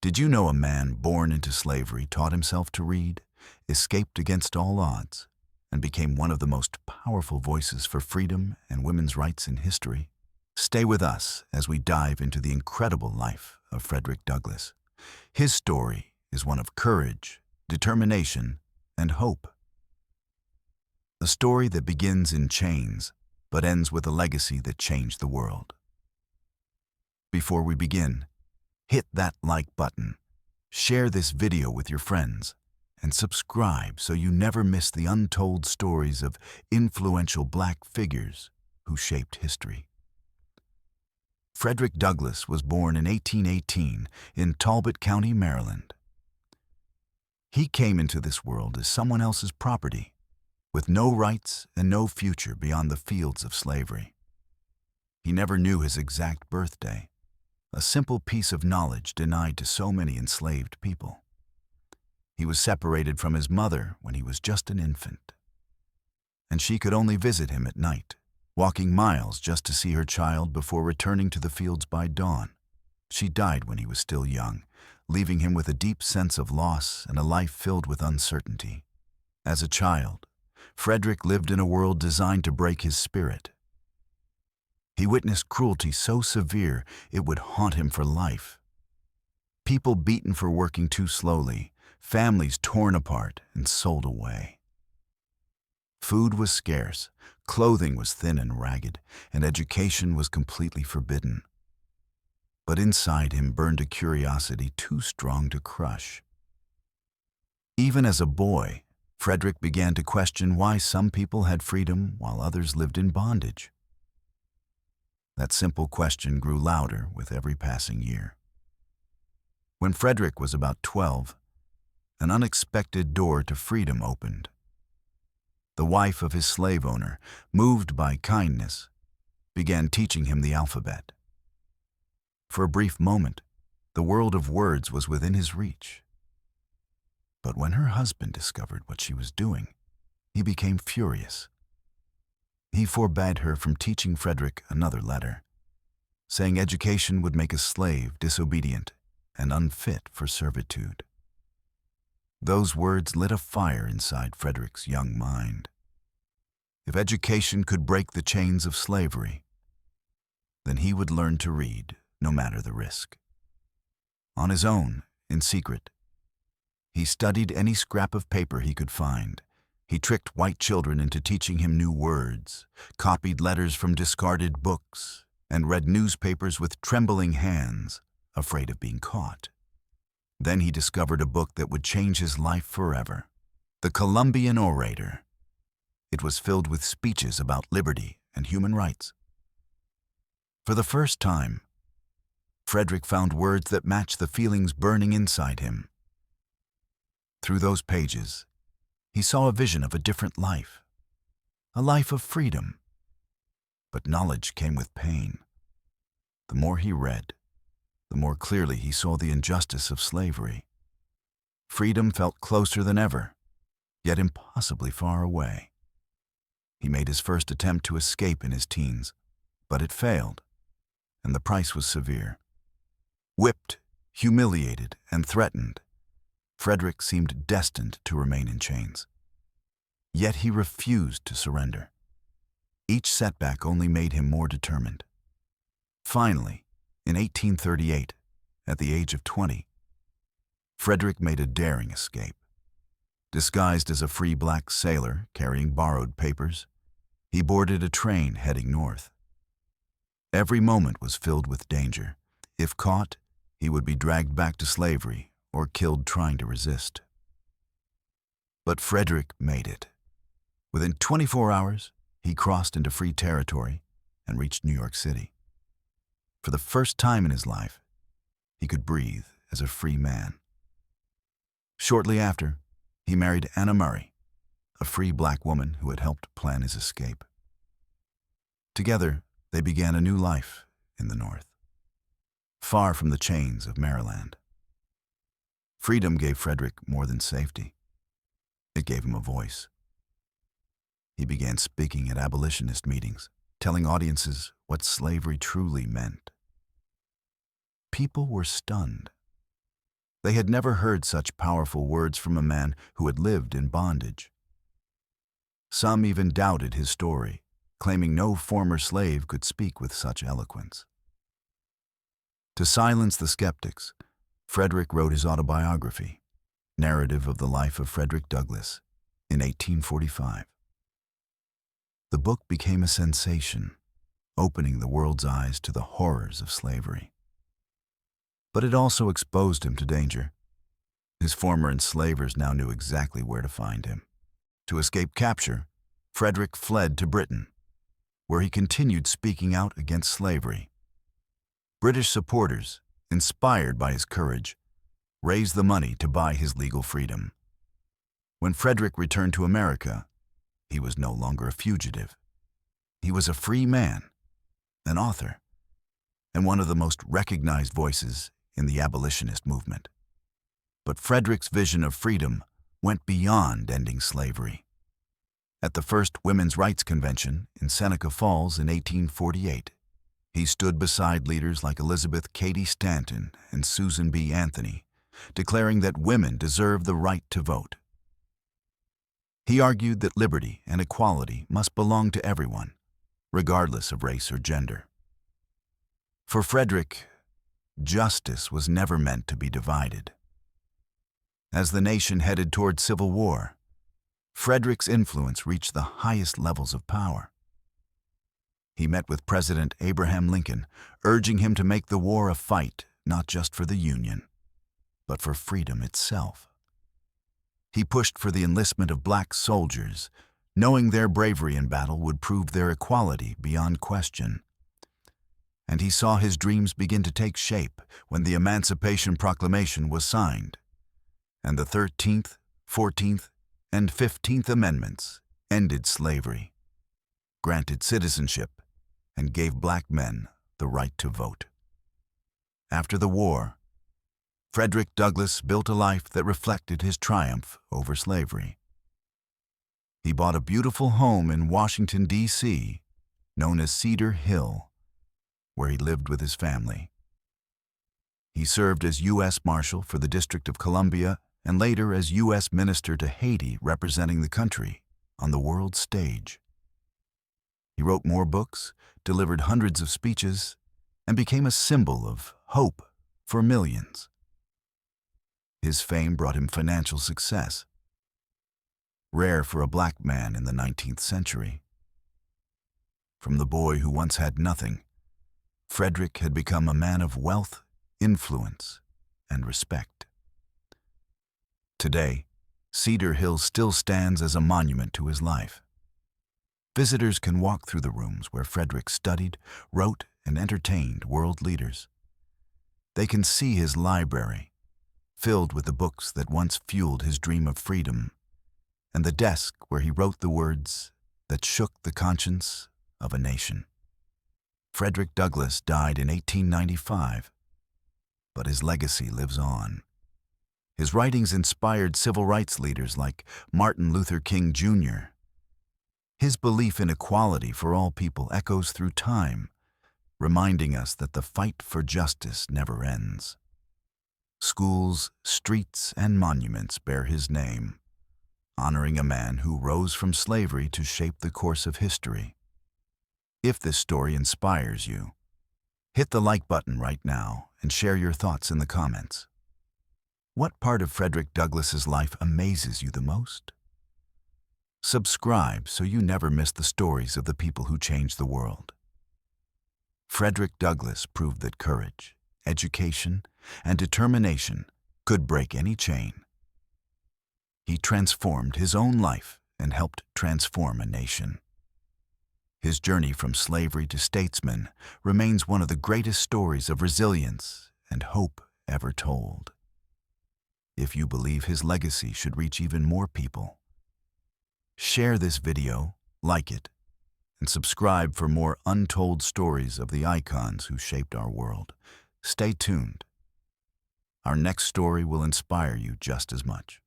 Did you know a man born into slavery taught himself to read, escaped against all odds, and became one of the most powerful voices for freedom and women's rights in history? Stay with us as we dive into the incredible life of Frederick Douglass. His story is one of courage, determination, and hope. A story that begins in chains, but ends with a legacy that changed the world. Before we begin, hit that like button, share this video with your friends, and subscribe so you never miss the untold stories of influential Black figures who shaped history. Frederick Douglass was born in 1818 in Talbot County, Maryland. He came into this world as someone else's property, with no rights and no future beyond the fields of slavery. He never knew his exact birthday, a simple piece of knowledge denied to so many enslaved people. He was separated from his mother when he was just an infant, and she could only visit him at night, walking miles just to see her child before returning to the fields by dawn. She died when he was still young, leaving him with a deep sense of loss and a life filled with uncertainty. As a child, Frederick lived in a world designed to break his spirit. He witnessed cruelty so severe it would haunt him for life. People beaten for working too slowly, families torn apart and sold away. Food was scarce, clothing was thin and ragged, and education was completely forbidden. But inside him burned a curiosity too strong to crush. Even as a boy, Frederick began to question why some people had freedom while others lived in bondage. That simple question grew louder with every passing year. When Frederick was about 12, an unexpected door to freedom opened. The wife of his slave owner, moved by kindness, began teaching him the alphabet. For a brief moment, the world of words was within his reach. But when her husband discovered what she was doing, he became furious. He forbade her from teaching Frederick another letter, saying education would make a slave disobedient and unfit for servitude. Those words lit a fire inside Frederick's young mind. If education could break the chains of slavery, then he would learn to read, no matter the risk. On his own, in secret, he studied any scrap of paper he could find. He tricked white children into teaching him new words, copied letters from discarded books, and read newspapers with trembling hands, afraid of being caught. Then he discovered a book that would change his life forever, The Columbian Orator. It was filled with speeches about liberty and human rights. For the first time, Frederick found words that matched the feelings burning inside him. Through those pages, he saw a vision of a different life, a life of freedom. But knowledge came with pain. The more he read, the more clearly he saw the injustice of slavery. Freedom felt closer than ever, yet impossibly far away. He made his first attempt to escape in his teens, but it failed, and the price was severe. Whipped, humiliated, and threatened, Frederick seemed destined to remain in chains. Yet he refused to surrender. Each setback only made him more determined. Finally, in 1838, at the age of 20, Frederick made a daring escape. Disguised as a free Black sailor carrying borrowed papers, he boarded a train heading north. Every moment was filled with danger. If caught, he would be dragged back to slavery or killed trying to resist. But Frederick made it. Within 24 hours, he crossed into free territory and reached New York City. For the first time in his life, he could breathe as a free man. Shortly after, he married Anna Murray, a free Black woman who had helped plan his escape. Together, they began a new life in the North, far from the chains of Maryland. Freedom gave Frederick more than safety. It gave him a voice. He began speaking at abolitionist meetings, telling audiences what slavery truly meant. People were stunned. They had never heard such powerful words from a man who had lived in bondage. Some even doubted his story, claiming no former slave could speak with such eloquence. To silence the skeptics, Frederick wrote his autobiography, Narrative of the Life of Frederick Douglass, in 1845. The book became a sensation, opening the world's eyes to the horrors of slavery. But it also exposed him to danger. His former enslavers now knew exactly where to find him. To escape capture, Frederick fled to Britain, where he continued speaking out against slavery. British supporters, inspired by his courage, raised the money to buy his legal freedom. When Frederick returned to America, he was no longer a fugitive. He was a free man, an author, and one of the most recognized voices in the abolitionist movement. But Frederick's vision of freedom went beyond ending slavery. At the first Women's Rights Convention in Seneca Falls in 1848, he stood beside leaders like Elizabeth Cady Stanton and Susan B. Anthony, declaring that women deserve the right to vote. He argued that liberty and equality must belong to everyone, regardless of race or gender. For Frederick, justice was never meant to be divided. As the nation headed toward civil war, Frederick's influence reached the highest levels of power. He met with President Abraham Lincoln, urging him to make the war a fight not just for the Union, but for freedom itself. He pushed for the enlistment of black soldiers, knowing their bravery in battle would prove their equality beyond question. And he saw his dreams begin to take shape when the Emancipation Proclamation was signed, and the 13th, 14th, and 15th Amendments ended slavery, granted citizenship, and gave black men the right to vote. After the war, Frederick Douglass built a life that reflected his triumph over slavery. He bought a beautiful home in Washington, D.C., known as Cedar Hill, where he lived with his family. He served as U.S. Marshal for the District of Columbia and later as U.S. Minister to Haiti, representing the country on the world stage. He wrote more books, delivered hundreds of speeches, and became a symbol of hope for millions. His fame brought him financial success, rare for a black man in the 19th century. From the boy who once had nothing, Frederick had become a man of wealth, influence, and respect. Today, Cedar Hill still stands as a monument to his life. Visitors can walk through the rooms where Frederick studied, wrote, and entertained world leaders. They can see his library, filled with the books that once fueled his dream of freedom, and the desk where he wrote the words that shook the conscience of a nation. Frederick Douglass died in 1895, but his legacy lives on. His writings inspired civil rights leaders like Martin Luther King Jr. His belief in equality for all people echoes through time, reminding us that the fight for justice never ends. Schools, streets, and monuments bear his name, honoring a man who rose from slavery to shape the course of history. If this story inspires you, hit the like button right now and share your thoughts in the comments. What part of Frederick Douglass's life amazes you the most? Subscribe so you never miss the stories of the people who changed the world. Frederick Douglass proved that courage, education, and determination could break any chain. He transformed his own life and helped transform a nation. His journey from slavery to statesman remains one of the greatest stories of resilience and hope ever told. If you believe his legacy should reach even more people, share this video, like it, and subscribe for more untold stories of the icons who shaped our world. Stay tuned. Our next story will inspire you just as much.